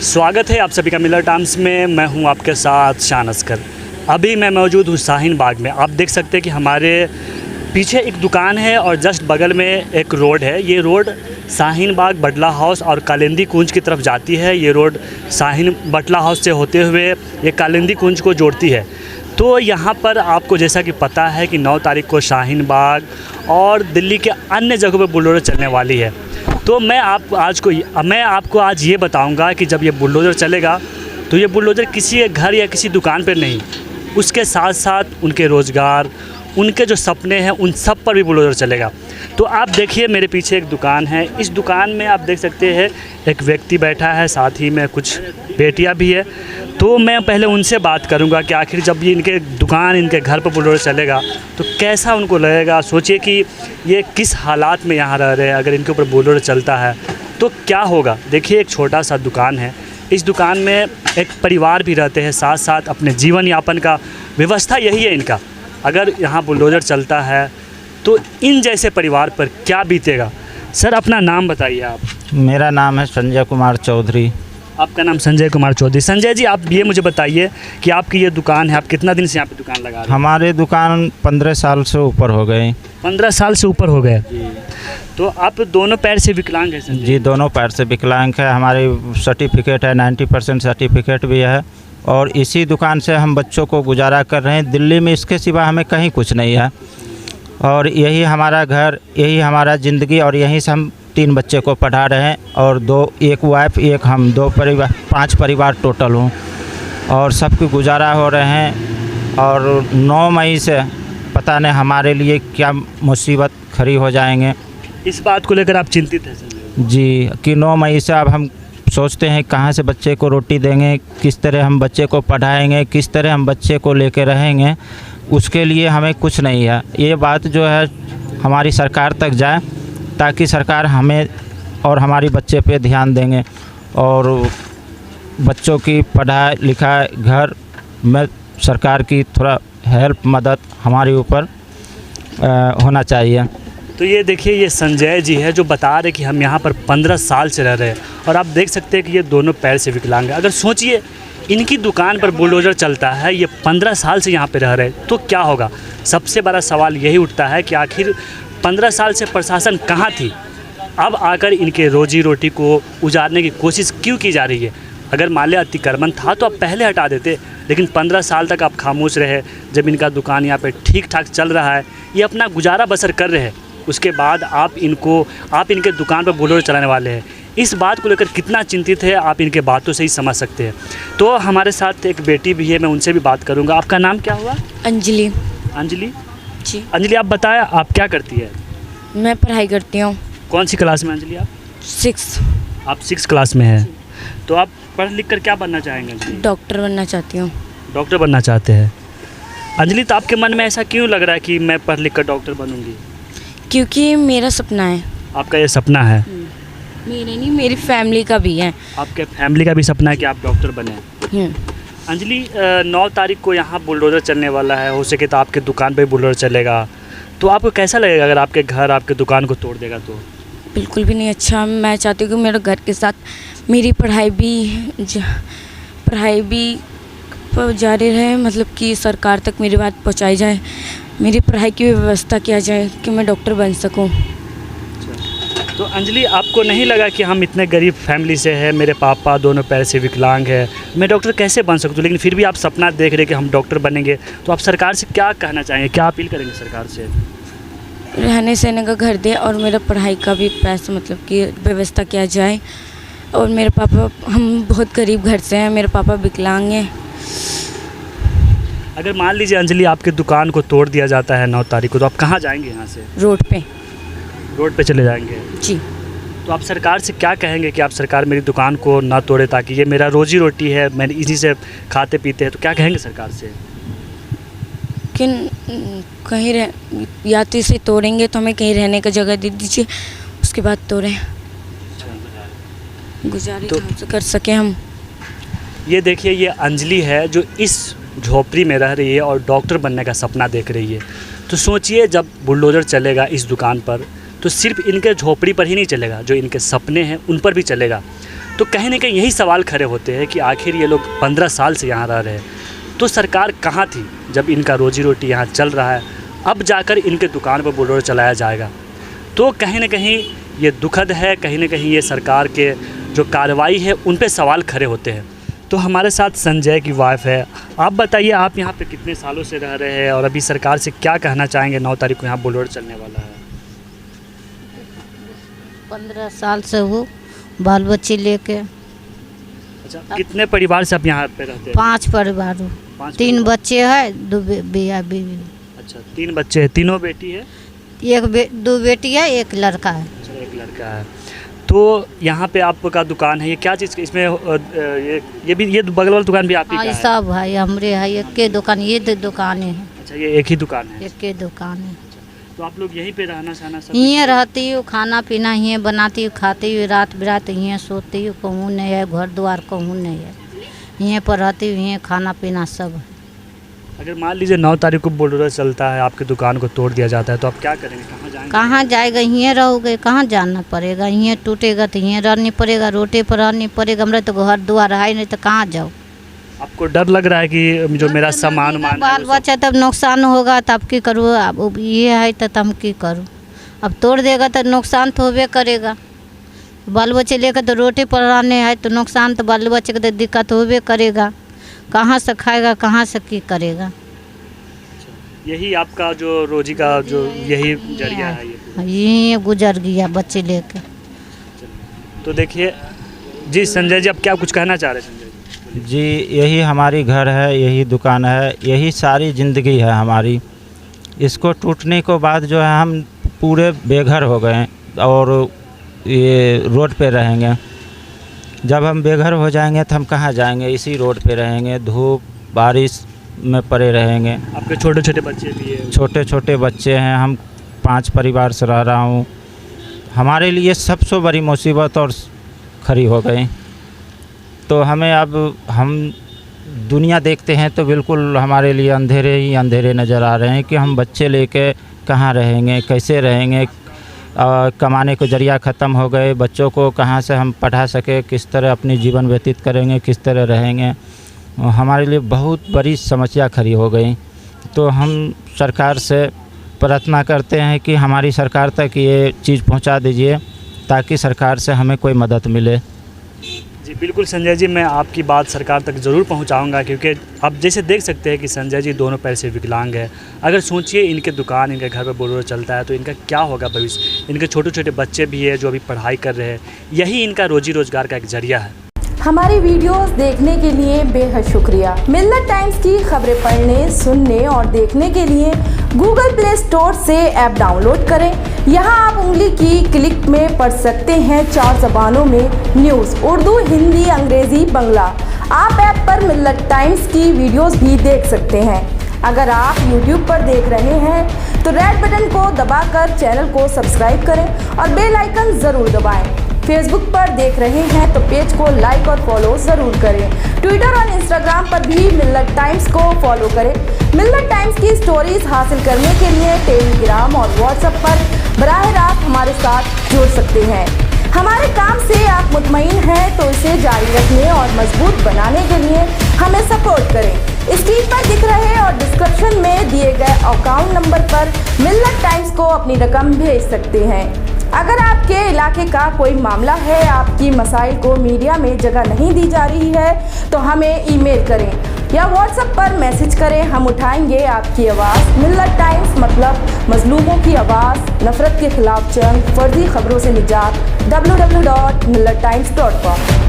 स्वागत है आप सभी का मिलर टाइम्स में। मैं हूं आपके साथ शान अस्कर। अभी मैं मौजूद हूं शाहीन बाग में। आप देख सकते हैं कि हमारे पीछे एक दुकान है और जस्ट बगल में एक रोड है। ये रोड शाहीन बाग बटला हाउस और कालिंदी कुंज की तरफ जाती है। ये रोड शाहीन बटला हाउस से होते हुए ये कालिंदी कुंज को जोड़ती है। तो यहाँ पर आपको जैसा कि पता है कि 9 तारीख को शाहीन बाग और दिल्ली के अन्य जगहों पर बुलडोज़र चलने वाली है। तो मैं आपको आज ये बताऊंगा कि जब ये बुलडोज़र चलेगा तो ये बुलडोज़र किसी घर या किसी दुकान पर नहीं, उसके साथ साथ उनके रोज़गार, उनके जो सपने हैं, उन सब पर भी बुलडोज़र चलेगा। तो आप देखिए मेरे पीछे एक दुकान है। इस दुकान में आप देख सकते हैं एक व्यक्ति बैठा है, साथ ही में कुछ बेटियां भी है। तो मैं पहले उनसे बात करूंगा कि आखिर जब ये इनके दुकान, इनके घर पर बुलडोज़र चलेगा तो कैसा उनको लगेगा। सोचिए कि ये किस हालात में यहाँ रह रहे हैं, अगर इनके ऊपर बुलडोज़र चलता है तो क्या होगा। देखिए एक छोटा सा दुकान है, इस दुकान में एक परिवार भी रहते हैं, साथ साथ अपने जीवन यापन का व्यवस्था यही है इनका। अगर यहाँ बुलडोज़र चलता है तो इन जैसे परिवार पर क्या बीतेगा। सर अपना नाम बताइए आप। मेरा नाम है संजय कुमार चौधरी। आपका नाम संजय कुमार चौधरी। संजय जी आप ये मुझे बताइए कि आपकी ये दुकान है, आप कितना दिन से यहाँ पे दुकान लगा रहे हैं। हमारे दुकान 15 साल से ऊपर हो गए। 15 साल से ऊपर हो गए। तो आप दोनों पैर से विकलांग हैं संजय? जी दोनों पैर से विकलांग है। हमारी सर्टिफिकेट है, 90% सर्टिफिकेट भी है और इसी दुकान से हम बच्चों को गुजारा कर रहे हैं। दिल्ली में इसके सिवा हमें कहीं कुछ नहीं है और यही हमारा घर, यही हमारा ज़िंदगी और यहीं से हम 3 बच्चे को पढ़ा रहे हैं और एक वाइफ, एक हम, 2 परिवार, 5 परिवार टोटल हूँ और सबकी गुजारा हो रहे हैं। और 9 मई से पता नहीं हमारे लिए क्या मुसीबत खड़ी हो जाएंगे। इस बात को लेकर आप चिंतित हैं संजय जी कि 9 मई से अब हम सोचते हैं कहाँ से बच्चे को रोटी देंगे, किस तरह हम बच्चे को पढ़ाएंगे, किस तरह हम बच्चे को लेकर रहेंगे। उसके लिए हमें कुछ नहीं है। ये बात जो है हमारी सरकार तक जाए ताकि सरकार हमें और हमारे बच्चे पे ध्यान देंगे और बच्चों की पढ़ाई लिखाई, घर में सरकार की थोड़ा हेल्प, मदद हमारे ऊपर होना चाहिए। तो ये देखिए ये संजय जी है जो बता रहे कि हम यहाँ पर 15 साल से रह रहे हैं और आप देख सकते हैं कि ये दोनों पैर से विकलांग है। अगर सोचिए इनकी दुकान पर बुलडोज़र चलता है, ये 15 साल से यहाँ पे रह रहे हैं तो क्या होगा। सबसे बड़ा सवाल यही उठता है कि आखिर 15 साल से प्रशासन कहाँ थी। अब आकर इनके रोजी रोटी को उजाड़ने की कोशिश क्यों की जा रही है। अगर मान लिया अतिक्रमण था तो आप पहले हटा देते, लेकिन 15 साल तक आप खामोश रहे। जब इनका दुकान यहाँ पे ठीक ठाक चल रहा है, ये अपना गुजारा बसर कर रहे हैं, उसके बाद आप इनके दुकान पर बुलडोज़र चलाने वाले हैं। इस बात को लेकर कितना चिंतित है आप इनके बातों से ही समझ सकते हैं। तो हमारे साथ एक बेटी भी है, मैं उनसे भी बात करूँगा। आपका नाम क्या हुआ? अंजलि। अंजलि जी। अंजलि आप बताएं आप क्या करती है? मैं पढ़ाई करती हूँ। कौन सी क्लास में अंजलि आप? 6। आप 6 क्लास में हैं। तो आप पढ़ लिख कर क्या बनना चाहेंगे अंजलि? डॉक्टर बनना चाहती हूँ। डॉक्टर बनना चाहते हैं अंजलि। तो आपके मन में ऐसा क्यों लग रहा है कि मैं पढ़ लिख कर डॉक्टर बनूंगी? क्योंकि मेरा सपना है। आपका ये सपना है? मेरे नहीं, मेरी फैमिली का भी है। आपके फैमिली का भी सपना है कि आप डॉक्टर बने। अंजलि 9 तारीख को यहाँ बुलडोज़र चलने वाला है, हो सके तो आपके दुकान पे बुलडोज़र चलेगा, तो आपको कैसा लगेगा अगर आपके घर, आपके दुकान को तोड़ देगा तो? बिल्कुल भी नहीं अच्छा। मैं चाहती हूँ कि मेरे घर के साथ मेरी पढ़ाई भी जारी रहे, मतलब कि सरकार तक मेरी बात पहुँचाई जाए, मेरी पढ़ाई की व्यवस्था किया जाए कि मैं डॉक्टर बन सकूँ। तो अंजलि आपको नहीं लगा कि हम इतने गरीब फैमिली से हैं, मेरे पापा दोनों पैर से विकलांग है, मैं डॉक्टर कैसे बन सकता हूँ, लेकिन फिर भी आप सपना देख रहे कि हम डॉक्टर बनेंगे, तो आप सरकार से क्या कहना चाहेंगे, क्या अपील करेंगे सरकार से? रहने सहने का घर दे और मेरा पढ़ाई का भी पैसा, मतलब कि व्यवस्था किया जाए। और मेरे पापा, हम बहुत गरीब घर से हैं, मेरे पापा विकलांग हैं। अगर मान लीजिए अंजलि आपके दुकान को तोड़ दिया जाता है 9 तारीख को, तो आप कहाँ जाएंगे यहाँ से? रोड पे चले जाएंगे जी। तो आप सरकार से क्या कहेंगे कि आप सरकार मेरी दुकान को ना तोड़े, ताकि ये मेरा रोजी रोटी है, मैंने इसी से खाते पीते हैं, तो क्या कहेंगे सरकार से? कि कहीं या तो इसे तोड़ेंगे तो हमें कहीं रहने का जगह दे दीजिए, उसके बाद तोड़ें, गुजारे तो हमसे कर सकें हम। ये देखिए ये अंजलि है जो इस झोपड़ी में रह रही है और डॉक्टर बनने का सपना देख रही है। तो सोचिए जब बुलडोज़र चलेगा इस दुकान पर तो सिर्फ इनके झोपड़ी पर ही नहीं चलेगा, जो इनके सपने हैं उन पर भी चलेगा। तो कहीं ना कहीं यही सवाल खड़े होते हैं कि आखिर ये लोग 15 साल से यहाँ रह रहे हैं, तो सरकार कहाँ थी जब इनका रोजी रोटी यहाँ चल रहा है, अब जाकर इनके दुकान पर बुलडोज़र चलाया जाएगा। तो कहीं ना कहीं ये दुखद है, कहीं ना कहीं ये सरकार के जो कार्रवाई है उन पे सवाल खड़े होते हैं। तो हमारे साथ संजय की वाइफ है। आप बताइए, आप यहाँ पे कितने सालों से रह रहे हैं और अभी सरकार से क्या कहना चाहेंगे? 9 तारीख को यहाँ बुलडोज़र चलने वाला है। 15 साल से हो, बाल बच्चे लेके। अच्छा, कितने परिवार से आप यहाँ पे रहते हैं? 5 परिवार हो, 3 बच्चे हैं, 2 बिया बीवी। अच्छा, 3 बच्चे हैं, तीनों बेटी है? 2 बेटी है, 1 लड़का है। अच्छा, 1 लड़का है। तो यहाँ पे आपका दुकान है, ये क्या चीज़ इसमें ये भी, ये बगल वाला दुकान भी आप ही का हाँ, है? सब है हमरे है, एक के दुकान, ये 2 दुकानें हैं। अच्छा, ये एक ही दुकान है? एक के दुकान है। तो आप लोग यहीं पे रहना सहना सब? यहीं रहती हूँ, खाना पीना यहीं बनाती हूँ, खाती हूँ, रात बिरात यहीं सोती हूँ, कहूँ नहीं है, घर द्वार कहूँ नहीं है, यहीं पर रहती हूँ, यहीं खाना पीना सब है। अगर मान लीजिए 9 तारीख को बुलडोज़र चलता है, आपकी दुकान को तोड़ दिया जाता है, तो आप क्या करेंगे? कहाँ जाएंगे? कहाँ जाएगा, यहीं रहोगे, कहाँ जाना पड़ेगा? यहीं टूटेगा तो यहीं रहनी पड़ेगा, रोटे पर रहनी पड़ेगा। हमारे तो घर द्वार है नहीं, तो कहाँ जाओ? आपको डर लग रहा है कि जो मेरा सामान उमान बाल बच्चा तब नुकसान होगा, तब की करूँ? अब ये है तो हम की करूँ? अब तोड़ देगा तो नुकसान तो होबे करेगा। बाल बच्चे लेकर तो रोटी पर रहने है, तो नुकसान तो बाल बच्चे को तो दिक्कत होबे करेगा। कहाँ से खाएगा, कहाँ से की करेगा? यही आपका जो रोजी का जो यही जरिया है ये पूरा? यही गुजर गया बच्चे लेके। तो देखिए जी, संजय जी, आप क्या कुछ कहना चाह रहे हैं? संजय जी, यही हमारी घर है, यही दुकान है, यही सारी ज़िंदगी है हमारी। इसको टूटने के बाद जो है हम पूरे बेघर हो गए और ये रोड पे रहेंगे। जब हम बेघर हो जाएंगे तो हम कहाँ जाएंगे? इसी रोड पे रहेंगे, धूप बारिश में पड़े रहेंगे। आपके छोटे छोटे बच्चे भी हैं? छोटे छोटे बच्चे हैं। हम 5 परिवार से रह रहा हूँ। हमारे लिए सबसे बड़ी मुसीबत और खड़ी हो गई। तो हमें अब हम दुनिया देखते हैं तो बिल्कुल हमारे लिए अंधेरे ही अंधेरे नज़र आ रहे हैं कि हम बच्चे लेके कहाँ रहेंगे, कैसे रहेंगे। कमाने को जरिया ख़त्म हो गए, बच्चों को कहाँ से हम पढ़ा सके, किस तरह अपनी जीवन व्यतीत करेंगे, किस तरह रहेंगे। हमारे लिए बहुत बड़ी समस्या खड़ी हो गई। तो हम सरकार से प्रार्थना करते हैं कि हमारी सरकार तक ये चीज़ पहुंचा दीजिए, ताकि सरकार से हमें कोई मदद मिले। जी बिल्कुल संजय जी, मैं आपकी बात सरकार तक ज़रूर पहुंचाऊंगा, क्योंकि आप जैसे देख सकते हैं कि संजय जी दोनों पैर से विकलांग है। अगर सोचिए, इनके दुकान, इनके घर पर बुलडोज़र चलता है तो इनका क्या होगा भविष्य। इनके छोटे छोटे बच्चे भी हैं जो अभी पढ़ाई कर रहे हैं, यही इनका रोजी रोज़गार का एक जरिया है। हमारी वीडियोस देखने के लिए बेहद शुक्रिया। मिल्लत टाइम्स की खबरें पढ़ने, सुनने और देखने के लिए गूगल प्ले स्टोर से ऐप डाउनलोड करें। यहां आप उंगली की क्लिक में पढ़ सकते हैं 4 ज़बानों में न्यूज़, उर्दू, हिंदी, अंग्रेजी, बांग्ला। आप ऐप पर मिल्लत टाइम्स की वीडियोस भी देख सकते हैं। अगर आप YouTube पर देख रहे हैं तो रेड बटन को दबाकर चैनल को सब्सक्राइब करें और बेल आइकन ज़रूर दबाएं। फेसबुक पर देख रहे हैं तो पेज को लाइक और फॉलो ज़रूर करें। ट्विटर और इंस्टाग्राम पर भी मिल्लत टाइम्स को फॉलो करें। मिल्लत टाइम्स की स्टोरीज हासिल करने के लिए टेलीग्राम और व्हाट्सएप पर बराह रास्त हमारे साथ जुड़ सकते हैं। हमारे काम से आप मुतमईन हैं तो इसे जारी रखने और मजबूत बनाने के लिए हमें सपोर्ट करें। स्क्रीन पर दिख रहे और डिस्क्रिप्शन में दिए गए अकाउंट नंबर पर मिल्लत टाइम्स को अपनी रकम भेज सकते हैं। अगर आपके इलाके का कोई मामला है, आपकी मसाइल को मीडिया में जगह नहीं दी जा रही है, तो हमें ईमेल करें या व्हाट्सएप पर मैसेज करें। हम उठाएंगे आपकी आवाज़। मिल्लत टाइम्स मतलब मजलूमों की आवाज़, नफरत के खिलाफ जंग, फर्जी खबरों से निजात। www.millattimes.com